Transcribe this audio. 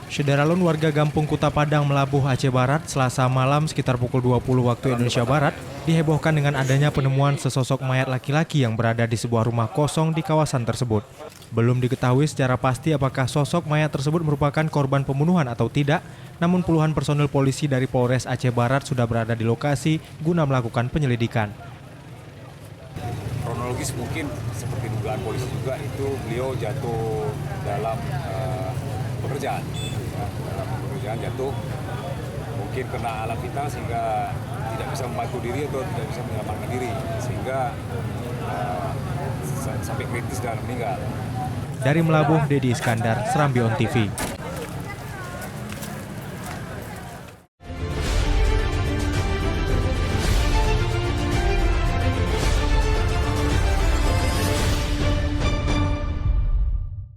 Syederalun warga Gampung Kuta Padang Melabuh Aceh Barat Selasa malam sekitar pukul 20 waktu Indonesia Barat dihebohkan dengan adanya penemuan sesosok mayat laki-laki yang berada di sebuah rumah kosong di kawasan tersebut. Belum diketahui secara pasti apakah sosok mayat tersebut merupakan korban pembunuhan atau tidak, namun puluhan personil polisi dari Polres Aceh Barat sudah berada di lokasi guna melakukan penyelidikan. Kronologis mungkin seperti dugaan polisi juga itu beliau jatuh dalam pekerjaan, jatuh mungkin kena alat vital sehingga tidak bisa membantu diri atau tidak bisa menyelamatkan diri sehingga sampai kritis dan meninggal. Dari Melabuh, Dedi Iskandar, Serambi On TV.